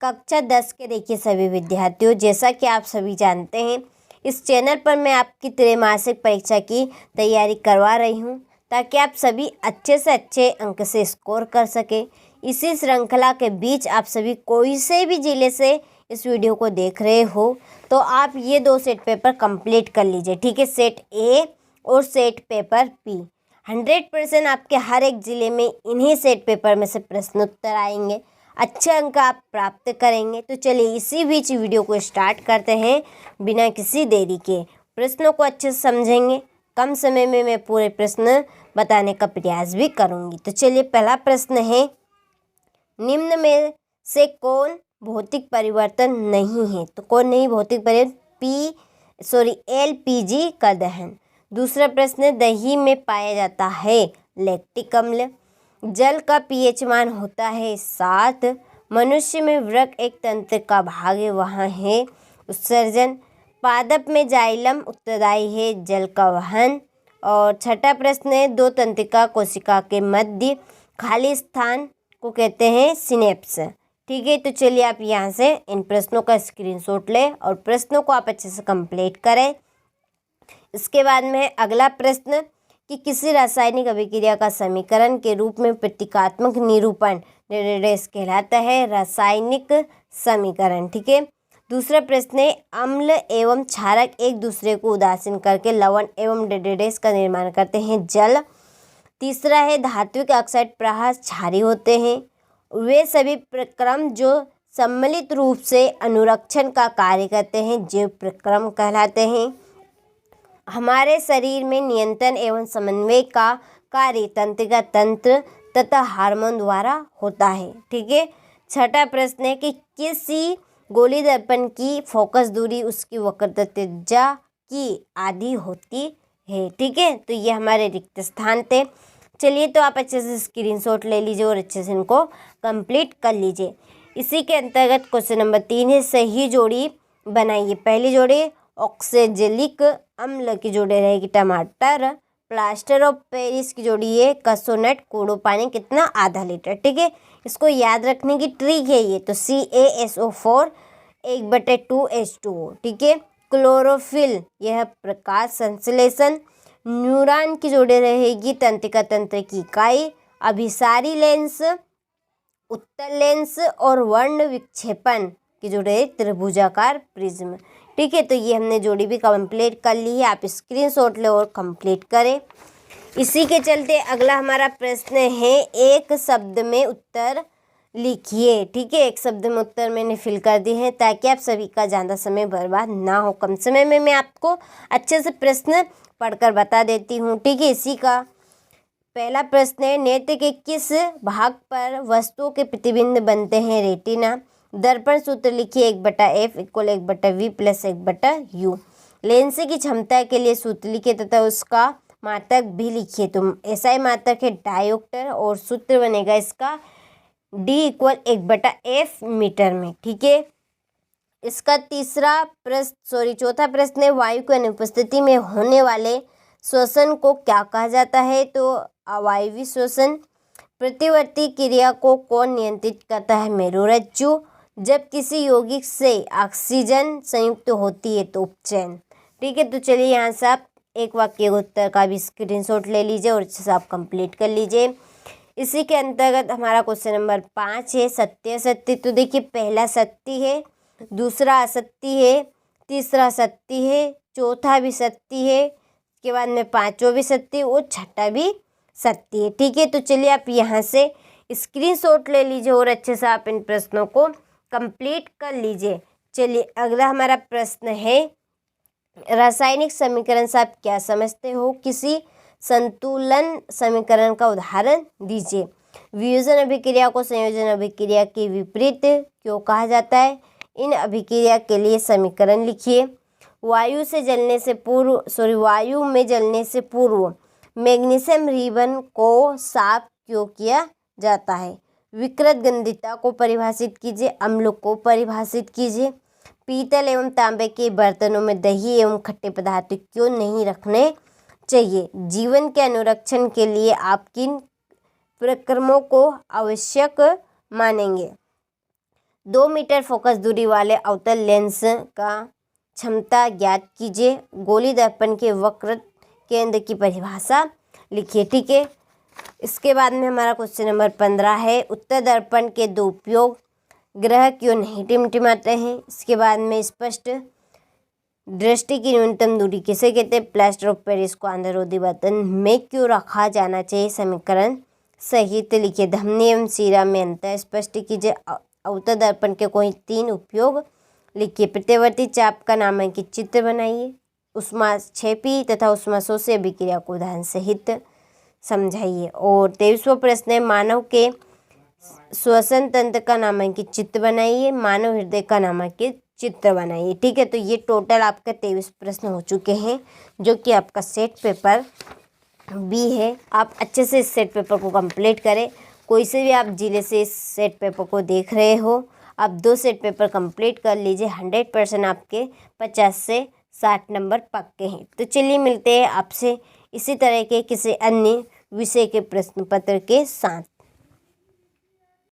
कक्षा 10 के देखिए सभी विद्यार्थियों, जैसा कि आप सभी जानते हैं इस चैनल पर मैं आपकी त्रैमासिक परीक्षा की तैयारी करवा रही हूं ताकि आप सभी अच्छे से अच्छे अंक से स्कोर कर सकें। इसी श्रृंखला के बीच आप सभी कोई से भी जिले से इस वीडियो को देख रहे हो तो आप ये 2 सेट पेपर कंप्लीट कर लीजिए, ठीक है। सेट ए और सेट पेपर पी 100% आपके हर एक ज़िले में इन्हीं सेट पेपर में से प्रश्न उत्तर आएंगे, अच्छे अंक आप प्राप्त करेंगे। तो चलिए इसी बीच वीडियो को स्टार्ट करते हैं बिना किसी देरी के। प्रश्नों को अच्छे से समझेंगे, कम समय में मैं पूरे प्रश्न बताने का प्रयास भी करूंगी। तो चलिए पहला प्रश्न है, निम्न में से कौन भौतिक परिवर्तन नहीं है? तो कौन नहीं भौतिक परिवर्तन? LPG का दहन। दूसरा प्रश्न, दही में पाया जाता है लैक्टिक अम्ल। जल का pH मान होता है 7। मनुष्य में वृक्क एक तंत्र का भाग है, वहाँ है उत्सर्जन। पादप में जाइलम उत्तरदायी है जल का वहन। और छठा प्रश्न है, 2 तंत्रिका कोशिका के मध्य खाली स्थान को कहते हैं सिनेप्स, ठीक है। तो चलिए आप यहाँ से इन प्रश्नों का स्क्रीनशॉट लें और प्रश्नों को आप अच्छे से कंप्लीट करें। इसके बाद में अगला प्रश्न कि किसी रासायनिक अभिक्रिया का समीकरण के रूप में प्रतीकात्मक निरूपण कहलाता है रासायनिक समीकरण, ठीक है। दूसरा प्रश्न है, अम्ल एवं क्षारक एक दूसरे को उदासीन करके लवण एवं का निर्माण करते हैं जल। तीसरा है, धात्विक ऑक्साइड प्रायः क्षारीय होते हैं। वे सभी प्रक्रम जो सम्मिलित रूप से अनुरक्षण का कार्य करते हैं जैव प्रक्रम कहलाते हैं। हमारे शरीर में नियंत्रण एवं समन्वय का कार्य तंत्रिका तंत्र तथा हार्मोन द्वारा होता है, ठीक है। छठा प्रश्न है कि किसी गोली दर्पण की फोकस दूरी उसकी वक्रता त्रिज्या की आधी होती है, ठीक है। तो ये हमारे रिक्त स्थान थे। चलिए तो आप अच्छे से स्क्रीनशॉट ले लीजिए और अच्छे से इनको कंप्लीट कर लीजिए। इसी के अंतर्गत क्वेश्चन नंबर 3 है, सही जोड़ी बनाइए। पहली जोड़ी ऑक्सेजेलिक अम्ल की जोड़ी रहेगी टमाटर। प्लास्टर ऑफ पेरिस की जोड़ी है कसोनट कोड़ो पानी कितना आधा लीटर, ठीक है। इसको याद रखने की ट्रिक है ये, तो CaSO4 1/2H2O, ठीक है। क्लोरोफिल यह प्रकाश संश्लेषण। न्यूरॉन की जोड़ी रहेगी तंत्रिका तंत्र की इकाई। अभिसारी लेंस, उत्तल लेंस और वर्ण विक्षेपण की जोड़ी है त्रिभुजाकार प्रिज्म, ठीक है। तो ये हमने जोड़ी भी कंप्लीट कर ली है, आप स्क्रीनशॉट ले और कंप्लीट करें। इसी के चलते अगला हमारा प्रश्न है, एक शब्द में उत्तर लिखिए, ठीक है। एक शब्द में उत्तर मैंने फिल कर दिए हैं ताकि आप सभी का ज़्यादा समय बर्बाद ना हो। कम समय में मैं आपको अच्छे से प्रश्न पढ़कर बता देती हूँ, ठीक है। इसी का पहला प्रश्न है, नेत्र के किस भाग पर वस्तुओं के प्रतिबिंब बनते हैं? रेटिना। दर्पण सूत्र लिखिए 1/F = 1/V + 1/U। लेंस की क्षमता के लिए सूत्र लिखिए तथा उसका मात्रक भी लिखिए। तो SI मात्रक है डायोप्टर और सूत्र बनेगा इसका D = 1/F मीटर में, ठीक है। इसका चौथा प्रश्न है, वायु की अनुपस्थिति में होने वाले श्वसन को क्या कहा जाता है? तो अवायवीय श्वसन। प्रतिवर्ती क्रिया को कौन नियंत्रित करता है? मेरुरज्जु। जब किसी यौगिक से ऑक्सीजन संयुक्त होती है तो उपचयन, ठीक है। तो चलिए यहाँ से आप एक वाक्य उत्तर का भी स्क्रीनशॉट ले लीजिए और अच्छे से आप कंप्लीट कर लीजिए। इसी के अंतर्गत हमारा क्वेश्चन नंबर 5 है, सत्य असत्य। तो देखिए पहला सत्य है, दूसरा असत्य है, तीसरा सत्य है, चौथा भी सत्य है, इसके बाद में पांचवा भी सत्य और छठा भी सत्य है, ठीक है। तो चलिए आप यहाँ से स्क्रीनशॉट ले लीजिए और अच्छे से आप इन प्रश्नों को कंप्लीट कर लीजिए। चलिए अगला हमारा प्रश्न है, रासायनिक समीकरण से आप क्या समझते हो? किसी संतुलन समीकरण का उदाहरण दीजिए। वियोजन अभिक्रिया को संयोजन अभिक्रिया के विपरीत क्यों कहा जाता है? इन अभिक्रिया के लिए समीकरण लिखिए। वायु में जलने से पूर्व मैग्नीशियम रिबन को साफ क्यों किया जाता है? विकृत गंधिता को परिभाषित कीजिए। अम्ल को परिभाषित कीजिए। पीतल एवं तांबे के बर्तनों में दही एवं खट्टे पदार्थ क्यों नहीं रखने चाहिए? जीवन के अनुरक्षण के लिए आप किन प्रक्रमों को आवश्यक मानेंगे? 2 मीटर फोकस दूरी वाले अवतल लेंस का क्षमता ज्ञात कीजिए। गोली दर्पण के वक्र केंद्र की परिभाषा लिखिए। ठीक है, इसके बाद में हमारा क्वेश्चन नंबर 15 है, उत्तर दर्पण के 2 उपयोग, ग्रह क्यों नहीं टिमटिमाते हैं। इसके बाद में स्पष्ट दृष्टि की न्यूनतम दूरी किसे कहते हैं। प्लास्टर ऑफ पेरिस को आंधरोधी बर्तन में क्यों रखा जाना चाहिए। समीकरण सहित लिखिए। धमनी एवं सीरा में अंतर स्पष्ट कीजिए। अवतल दर्पण के कोई 3 उपयोग लिखिए। प्रत्यवर्ती चाप का नामांकित चित्र बनाइए। ऊष्माक्षेपी तथा ऊष्माशोषी अभिक्रिया को उदाहरण सहित समझाइए। और 23वां प्रश्न है, मानव के श्वसन तंत्र का नामांकित चित्र बनाइए। मानव हृदय का नामांकित चित्र बनाइए। ठीक है, तो ये टोटल आपका 23 प्रश्न हो चुके हैं, जो कि आपका सेट पेपर बी है। आप अच्छे से इस सेट पेपर को कंप्लीट करें। कोई से भी आप जिले से इस सेट पेपर को देख रहे हो, आप 2 सेट पेपर कंप्लीट कर लीजिए। 100% आपके 50 से 60 नंबर पक्के हैं। तो चलिए मिलते हैं आपसे इसी तरह के किसी अन्य विषय के प्रश्न पत्र के साथ।